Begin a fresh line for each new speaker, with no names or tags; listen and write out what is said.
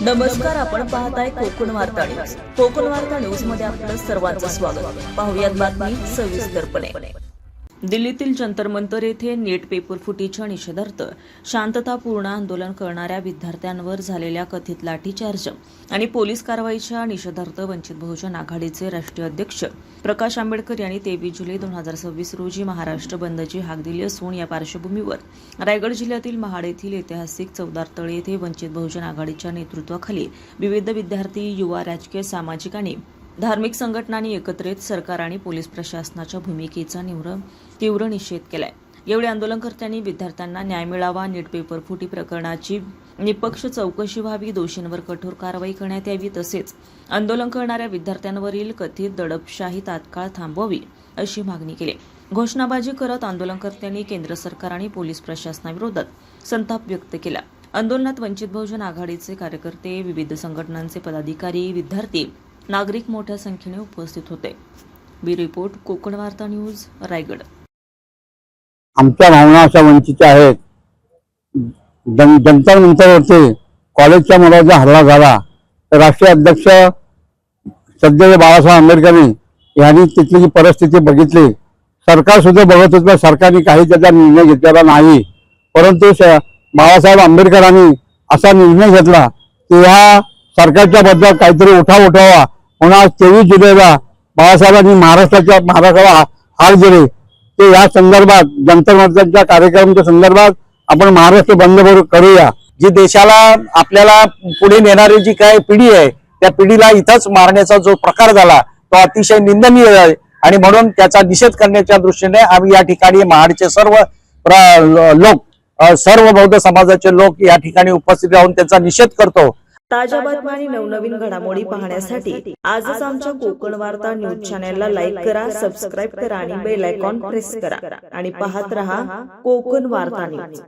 नमस्कार, आपण पाहताय कोकण वार्ता न्यूज. कोकण वार्ता न्यूज मध्ये आपलं सर्वांचं स्वागत. पाहुयात बातमी सविस्तरपणे. दिल्लीतील जंतर मंतर येथे नीट पेपर फुटीच्या निषेधार्थ शांततापूर्ण आंदोलन करणाऱ्या विद्यार्थ्यांवर झालेल्या कथित लाठीचार्ज आणि पोलीस कारवाईच्या निषेधार्थ वंचित बहुजन आघाडीचे राष्ट्रीय अध्यक्ष प्रकाश आंबेडकर यांनी 23 जुलै 2026 रोजी महाराष्ट्र बंदची हाक दिली असून या पार्श्वभूमीवर रायगड जिल्ह्यातील महाड येथील ऐतिहासिक चौदार तळे येथे वंचित बहुजन आघाडीच्या नेतृत्वाखाली विविध विद्यार्थी, युवा, राजकीय, सामाजिक आणि धार्मिक संघटनांनी एकत्रित सरकार आणि पोलीस प्रशासनाच्या भूमिकेचा तीव्र निषेध केलाय. यावेळी आंदोलनकर्त्यांनी विद्यार्थ्यांना न्याय मिळावा, नीट पेपर फुटी प्रकरणाची निष्पक्ष चौकशी व्हावी, दोषींवर कठोर कारवाई करण्यात यावी, तसेच आंदोलन करणाऱ्या विद्यार्थ्यांवरील कथित दडपशाही तात्काळ थांबवावी अशी मागणी केली. घोषणाबाजी करत आंदोलनकर्त्यांनी केंद्र सरकार आणि पोलीस प्रशासनाविरोधात संताप व्यक्त केला. आंदोलनात वंचित बहुजन आघाडीचे कार्यकर्ते, विविध संघटनांचे पदाधिकारी, विद्यार्थी, नागरिक मोठ्या संख्येने उपस्थित होते. ब्युरो रिपोर्ट, कोकण वार्ता न्यूज, रायगड.
आमच्या भावना अशा वंचितच्या आहेत. जंतर मंतरवरती कॉलेजच्या मुलाचा हल्ला झाला तर राष्ट्रीय अध्यक्ष सध्या बाळासाहेब आंबेडकर यांनी तिथली जी परिस्थिती बघितली. सरकार सुद्धा बघत होतं, सरकारने काही त्याचा निर्णय घेतलेला नाही. परंतु बाळासाहेब आंबेडकरांनी असा निर्णय घेतला की ह्या सरकारच्या बद्दल काहीतरी उठाव उठावा. म्हणून 23 जुलैला बाळासाहेबांनी महाराष्ट्राला हार दिले. ते या संदर्भात जंतर मंतरच्या कार्यक्रमाच्या संदर्भात आपण महाराष्ट्र बंद करूया.
जी देशाला आपल्याला पुढे नेणारी जी काय पिढी आहे त्या पिढीला इथंच मारण्याचा जो प्रकार झाला तो अतिशय निंदनीय आहे आणि म्हणून त्याचा निषेध करण्याच्या दृष्टीने आम्ही या ठिकाणी महाडचे सर्व लोक, सर्व बौद्ध समाजाचे लोक या ठिकाणी उपस्थित राहून त्याचा निषेध करतो.
ताज्या बातम्या आणि नवनवीन घडामोडी पाहण्यासाठी आजच आमच्या कोकण वार्ता न्यूज चॅनलला लाईक करा, सबस्क्राईब करा आणि बेल आयकॉन प्रेस करा आणि पाहत रहा कोकण वार्ता न्यूज.